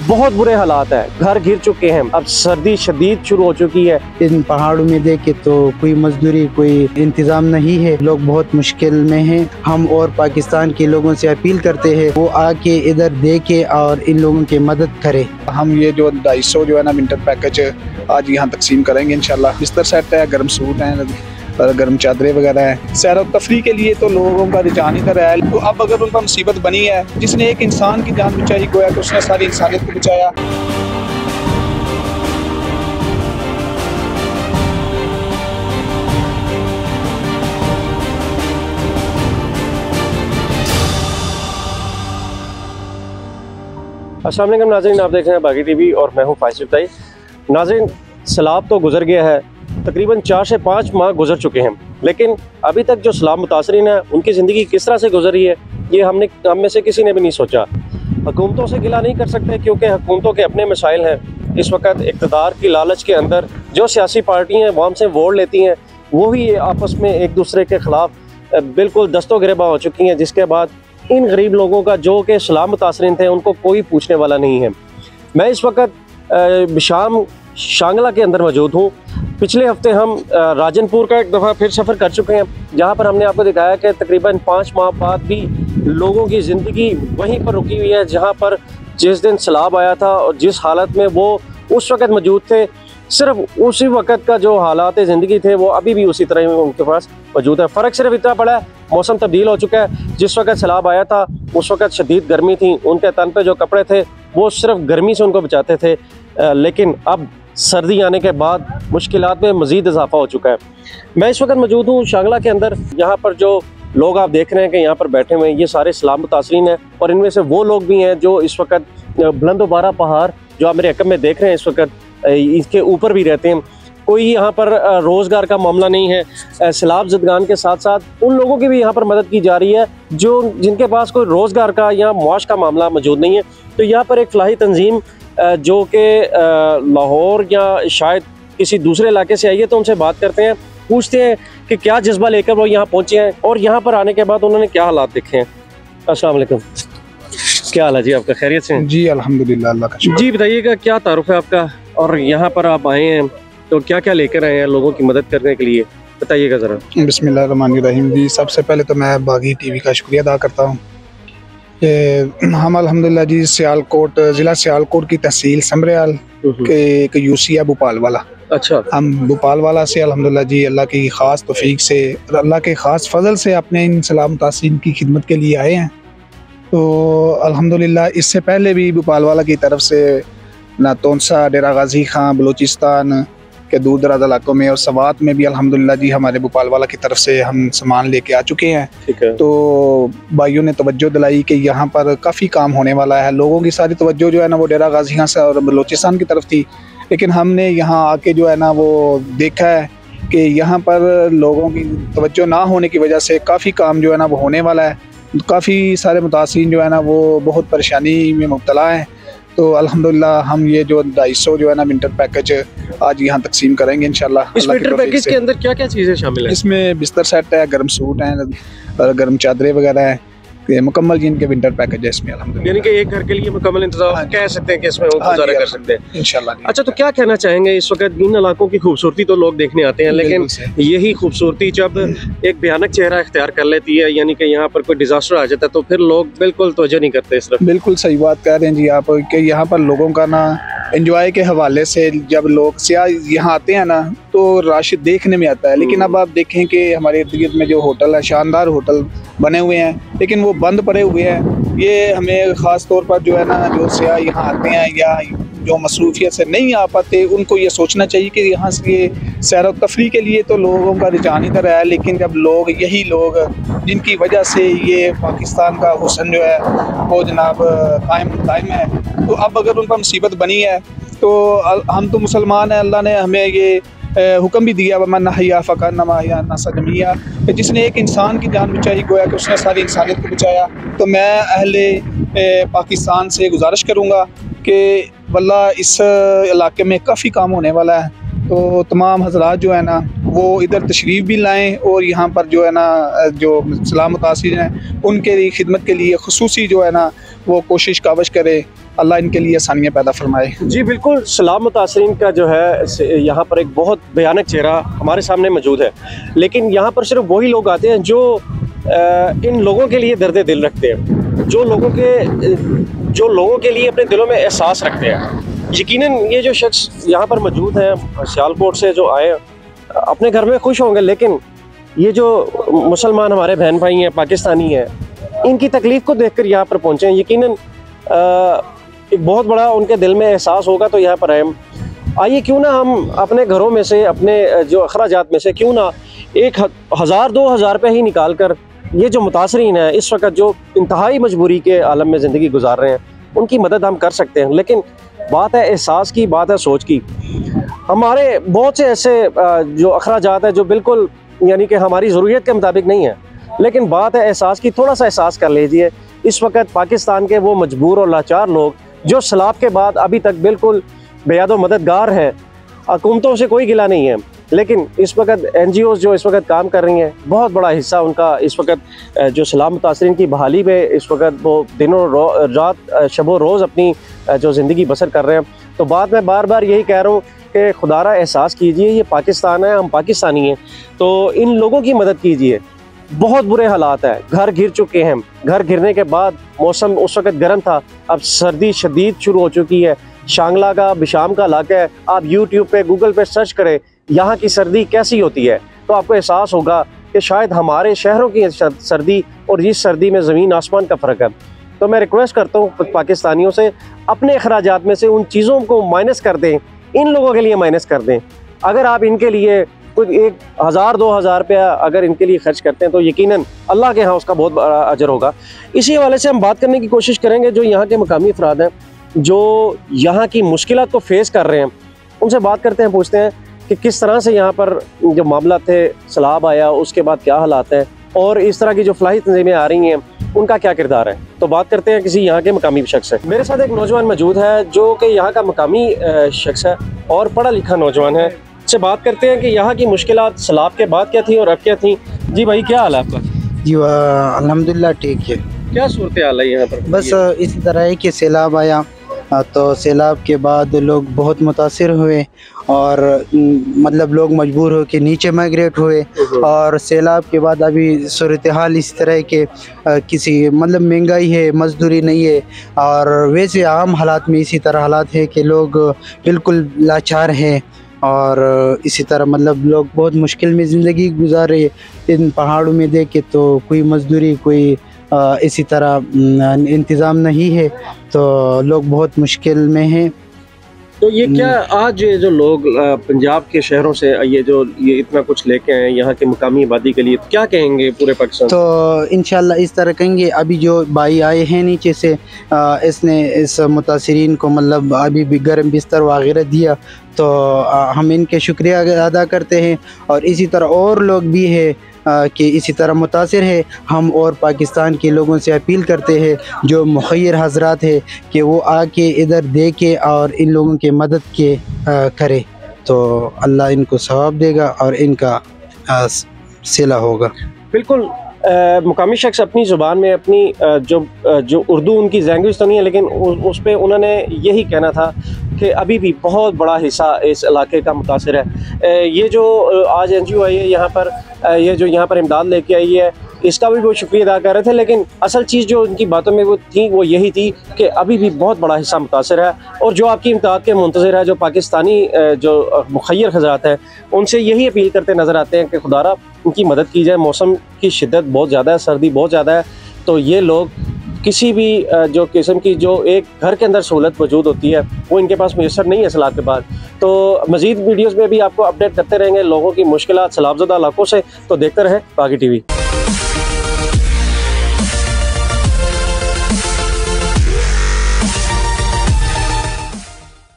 बहुत बुरे हालात है, घर गिर चुके हैं। अब सर्दी शदीद शुरू हो चुकी है। इन पहाड़ों में देखे तो कोई मजदूरी कोई इंतजाम नहीं है, लोग बहुत मुश्किल में हैं। हम और पाकिस्तान के लोगों से अपील करते हैं वो आके इधर देखे और इन लोगों की मदद करे। हम ये जो 250 जो है ना विंटर पैकेज आज यहाँ तकसीम करेंगे इंशाल्लाह। बिस्तर सेट है, गर्म सूट हैं और गर्म चादरें वगैरह हैं। सैर और तफरी के लिए तो लोगों का रुझान इधर है। तो अब अगर उन पर मुसीबत बनी है, जिसने एक इंसान की जान बचाई, गोया कि उसने सारी इंसानियत को बचाया। अस्सलाम वालेकुम नाज़रीन, आप देख रहे हैं बागी टीवी और मैं हूं फाइज इफ्ताई। नाज़रीन, सैलाब तो गुजर गया है, तकरीबन 4 से 5 माह गुजर चुके हैं, लेकिन अभी तक जो सैलाब मुतासरीन है उनकी ज़िंदगी किस तरह से गुजरी है ये हम में से किसी ने भी नहीं सोचा। हुकूमतों से गिला नहीं कर सकते क्योंकि हुकूमतों के अपने मसाइल हैं। इस वक्त इक़्तिदार की लालच के अंदर जो सियासी पार्टियाँ वहाँ से वोट लेती हैं वो ही आपस में एक दूसरे के ख़िलाफ़ बिल्कुल दस्तों गिरबा हो चुकी हैं, जिसके बाद इन गरीब लोगों का जो कि सैलाब मुतासरीन थे उनको कोई पूछने वाला नहीं है। मैं इस वक्त शाम शांगला के अंदर मौजूद हूँ। पिछले हफ्ते हम राजनपुर का एक दफ़ा फिर सफ़र कर चुके हैं, जहाँ पर हमने आपको दिखाया कि तकरीबन 5 माह बाद भी लोगों की ज़िंदगी वहीं पर रुकी हुई है जहाँ पर जिस दिन सैलाब आया था और जिस हालत में वो उस वक़्त मौजूद थे, सिर्फ उसी वक़्त का जो हालात ज़िंदगी थे वो अभी भी उसी तरह उनके पास मौजूद है। फ़र्क सिर्फ इतना पड़ा है, मौसम तब्दील हो चुका है। जिस वक़्त सैलाब आया था उस वक़्त शदीद गर्मी थी, उनके तन पे जो कपड़े थे वो सिर्फ गर्मी से उनको बचाते थे, लेकिन अब सर्दी आने के बाद मुश्किलात में मज़ीद इजाफा हो चुका है। मैं इस वक्त मौजूद हूँ शांगला के अंदर। यहाँ पर जो लोग आप देख रहे हैं कि यहाँ पर बैठे हुए हैं ये सारे सैलाब मुतासरीन हैं, और इनमें से वो लोग भी हैं जो इस वक्त बुलंदोबारा पहाड़ जो आप मेरे हक़म में देख रहे हैं इस वक्त इसके ऊपर भी रहते हैं। कोई यहाँ पर रोज़गार का मामला नहीं है। सैलाब ज़दगान के साथ साथ उन लोगों की भी यहाँ पर मदद की जा रही है जिनके पास कोई रोज़गार का या मुआश का मामला मौजूद नहीं है। तो यहाँ पर एक फलाही तंजीम जो कि लाहौर या शायद किसी दूसरे इलाके से आई है, तो उनसे बात करते हैं, पूछते हैं कि क्या जज्बा लेकर वो यहाँ पहुँचे हैं और यहाँ पर आने के बाद उन्होंने क्या हालात देखे हैं। अस्सलाम वालेकुम, क्या हाल है जी आपका? खैरियत से? जी अल्हम्दुलिल्लाह, अल्लाह का शुक्र। जी बताइएगा, क्या तारुफ है आपका और यहाँ पर आप आए हैं तो क्या क्या लेकर आए हैं लोगों की मदद करने के लिए, बताइएगा ज़रा। बिस्मिल्लाहिर्रहमानिर्रहीम। जी सबसे पहले तो मैं बागी टीवी का शुक्रिया अदा करता हूँ कि हम अल्हम्दुलिल्लाह जी सियालकोट ज़िला सियालकोट की तहसील समरेयाल के एक यूसी है भोपाल वाला। अच्छा, हम भोपाल वाला से अल्हम्दुलिल्लाह जी अल्लाह की ख़ास तौफीक से अल्लाह के ख़ास फजल से अपने इन सैलाब मुतासरीन की खिदमत के लिए आए हैं। तो अल्हम्दुलिल्लाह इससे पहले भी भोपाल वाला की तरफ से ना तोनसा, डेरा गाजी खां, बलूचिस्तान के दूर दराज इलाकों में और सवात में भी अल्हम्दुलिल्लाह जी हमारे भोपाल वाला की तरफ से हम सामान लेके आ चुके हैं। ठीक है। तो भाइयों ने तवज्जो दिलाई कि यहाँ पर काफ़ी काम होने वाला है। लोगों की सारी तवज्जो जो है ना वो डेरा गाजी खां से और बलूचिस्तान की तरफ थी, लेकिन हमने यहाँ आके जो है ना वो देखा है कि यहाँ पर लोगों की तवज्जो ना होने की वजह से काफ़ी काम जो है ना वो होने वाला है। काफ़ी सारे मुतासिरीन जो है ना वो बहुत परेशानी में मुब्तला हैं। तो अल्हम्दुलिल्लाह हम ये जो 250 जो है ना विंटर पैकेज आज यहाँ तकसीम करेंगे इंशाल्लाह। इस विंटर पैकेज के अंदर क्या क्या चीज़ें शामिल हैं? इसमें बिस्तर सेट है, गर्म सूट हैं और गर्म चादरें वगैरह हैं। ये मुकम्मल जिनके विंटर पैकेज है इसमें अल्हम्दुलिल्लाह, यानी कि एक घर के लिए मुकम्मल इंतजाम कह सकते हैं कि इसमें वो गुजारा कर सकते हैं इंशाल्लाह। अच्छा, तो क्या कहना चाहेंगे इस वक्त इन इलाकों की खूबसूरती तो लोग देखने आते हैं, लेकिन यही खूबसूरती जब एक भयानक चेहरा इख्तियार कर लेती है, यानी कि यहाँ पर कोई डिजास्टर आ जाता है, तो फिर लोग बिल्कुल तवज्जो नहीं करते इस तरफ। बिल्कुल सही बात कह रहे हैं जी आप कि यहाँ पर लोगों का ना एंजॉय के हवाले से जब लोग सियाह यहाँ आते हैं ना तो रश देखने में आता है, लेकिन अब आप देखें कि हमारे इर्द गिर्द में जो होटल है, शानदार होटल बने हुए हैं, लेकिन वो बंद पड़े हुए हैं। ये हमें ख़ास तौर पर जो है ना जो सियाह यहाँ आते हैं या जो मसरूफियत से नहीं आ पाते उनको ये सोचना चाहिए कि यहाँ से सैर और तफरी के लिए तो लोगों का रुझान इधर है, लेकिन जब लोग यही लोग जिनकी वजह से ये पाकिस्तान का हुस्न जो है वो जनाब कायम है, तो अब अगर उन पर मुसीबत बनी है तो हम तो मुसलमान हैं, अल्लाह ने हमें ये हुक्म भी दिया वमन हया फ़कान्नमा हया अन्नास जमीआ, कि जिसने एक इंसान की जान बचाई गोया कि उसने सारी इंसानियत को बचाया। तो मैं अहले पाकिस्तान से गुजारिश करूँगा कि वल्लाह इस इलाके में काफ़ी काम होने वाला है, तो तमाम हजरात जो है ना वो इधर तशरीफ़ भी लाएँ और यहाँ पर जो है ना जो सैलाब मुतासिर हैं उनके लिए खिदमत के लिए खुसूसी जो है ना वो कोशिश कावश करे अल्लाह इनके लिए आसानियाँ पैदा फरमाए। जी बिल्कुल, सैलाब मुतासरीन का जो है यहाँ पर एक बहुत भयानक चेहरा हमारे सामने मौजूद है, लेकिन यहाँ पर सिर्फ वही लोग आते हैं जो इन लोगों के लिए दर्द दिल रखते हैं, जो लोगों के लिए अपने दिलों में एहसास रखते हैं। यकीनन ये जो शख्स यहाँ पर मौजूद हैं सियालकोट से जो आए, अपने घर में खुश होंगे, लेकिन ये जो मुसलमान हमारे बहन भाई हैं, पाकिस्तानी हैं, इनकी तकलीफ़ को देखकर यहाँ पर पहुँचे हैं। यकीनन एक बहुत बड़ा उनके दिल में एहसास होगा, तो यहाँ पर आए। आइए क्यों ना हम अपने घरों में से, अपने जो अखराजात में से क्यों ना 1,000-2,000 रुपये ही निकाल कर ये जो मुतासरीन है इस वक्त जो इंतहाई मजबूरी के आलम में ज़िंदगी गुजार रहे हैं, उनकी मदद हम कर सकते हैं। लेकिन बात है एहसास की, बात है सोच की। हमारे बहुत से ऐसे जो अखराजात है जो बिल्कुल यानी कि हमारी ज़रूरत के मुताबिक नहीं है, लेकिन बात है एहसास की। थोड़ा सा एहसास कर लीजिए, इस वक्त पाकिस्तान के वो मजबूर और लाचार लोग जो सैलाब के बाद अभी तक बिल्कुल बेयादो मददगार हैं, हुकूमतों से कोई गिला नहीं है, लेकिन इस वक्त NGOs जो इस वक्त काम कर रही हैं, बहुत बड़ा हिस्सा उनका इस वक्त जो सैलाब मुतासरीन की बहाली में इस वक्त वो दिनों रात शबो रोज़ अपनी जो ज़िंदगी बसर कर रहे हैं। तो बात मैं बार बार यही कह रहा हूँ कि खुदारा एहसास कीजिए, ये पाकिस्तान है, हम पाकिस्तानी हैं, तो इन लोगों की मदद कीजिए। बहुत बुरे हालात है, घर घिर चुके हैं। घर गिरने के बाद मौसम उस वक्त गर्म था, अब सर्दी शदीद शुरू हो चुकी है। शांगला का, बिशाम का इलाका है, आप यूट्यूब पे, गूगल पे सर्च करें यहाँ की सर्दी कैसी होती है, तो आपको एहसास होगा कि शायद हमारे शहरों की सर्दी और इस सर्दी में ज़मीन आसमान का फ़र्क है। तो मैं रिक्वेस्ट करता हूँ पाकिस्तानियों से, अपने अखराजात में से उन चीज़ों को माइनस कर दें, इन लोगों के लिए माइनस कर दें। अगर आप इनके लिए कुछ 1,000-2,000 रुपया अगर इनके लिए खर्च करते हैं, तो यकीनन अल्लाह के यहाँ उसका बहुत बड़ा अजर होगा। इसी हवाले से हम बात करने की कोशिश करेंगे जो यहाँ के मकामी अफराद हैं, जो यहाँ की मुश्किलात को फेस कर रहे हैं, उनसे बात करते हैं, पूछते हैं कि किस तरह से यहाँ पर जो मामला थे, सैलाब आया, उसके बाद क्या हालात हैं, और इस तरह की जो फलाही तंजीमें आ रही हैं उनका क्या किरदार है। तो बात करते हैं किसी यहाँ के मकामी शख्स से। मेरे साथ एक नौजवान मौजूद है जो कि यहाँ का मकामी शख्स है और पढ़ा लिखा नौजवान है। से बात करते हैं कि यहाँ की मुश्किलात सैलाब के बाद क्या थी और अब क्या थी। जी भाई, क्या हाल है आपका? जी अल्हम्दुलिल्लाह ठीक है। क्या सूरत हाल है यहाँ पर? बस इसी तरह है कि सैलाब आया, तो सैलाब के बाद लोग बहुत मुतासिर हुए और मतलब लोग मजबूर हो के नीचे माइग्रेट हुए। और सैलाब के बाद अभी सूरत हाल इस तरह के किसी मतलब महंगाई है, मजदूरी नहीं है, और वैसे आम हालात में इसी तरह हालात है कि लोग बिल्कुल लाचार हैं और इसी तरह मतलब लोग बहुत मुश्किल में ज़िंदगी गुजार रहे हैं। इन पहाड़ों में देखे तो कोई मजदूरी, कोई इसी तरह इंतज़ाम नहीं है, तो लोग बहुत मुश्किल में हैं। तो ये क्या आज ये जो लोग पंजाब के शहरों से ये इतना कुछ लेके आए यहाँ के मुकामी आबादी के लिए, क्या कहेंगे पूरे पाकिस्तान? तो इंशाल्लाह इस तरह कहेंगे। अभी जो भाई आए हैं नीचे से, इसने इस मुतासिरीन को मतलब अभी भी गर्म बिस्तर वगैरह दिया, तो हम इनके शुक्रिया अदा करते हैं। और इसी तरह और लोग भी हैं कि इसी तरह मुतासिर है। हम और पाकिस्तान के लोगों से अपील करते हैं जो मुखय्यर हजरात है कि वो आके इधर देखे और इन लोगों के मदद के करे, तो अल्लाह इनको सवाब देगा और इनका सिला होगा। बिल्कुल, मुकामी शख्स अपनी ज़ुबान में अपनी जो उर्दू उनकी लैंग्वेज तो नहीं है, लेकिन उस पर उन्होंने यही कहना था कि अभी भी बहुत बड़ा हिस्सा इस इलाके का मुतासिर है। ये जो आज NGO आई है यहाँ पर, ये जो यहाँ पर इमदाद लेके आई है, इसका भी वो शुक्रिया अदा कर रहे थे, लेकिन असल चीज़ जो उनकी बातों में वो यही थी कि अभी भी बहुत बड़ा हिस्सा मुतासिर है। और जो आपकी इमदाद के मुंतज़िर है, जो पाकिस्तानी जो मुखय्यर हज़रात हैं, उनसे यही अपील करते नज़र आते हैं कि खुदारा उनकी मदद की जाए। मौसम की शिद्दत बहुत ज़्यादा है, सर्दी बहुत ज़्यादा है, तो ये लोग किसी भी जो किस्म की जो एक घर के अंदर सहूलत मौजूद होती है वो इनके पास मैसर नहीं है सैलाब के बाद। तो मज़ीद वीडियोज़ में भी आपको अपडेट करते रहेंगे लोगों की मुश्किलात सैलाबज़दा इलाकों से, तो देखते रहें बागी TV।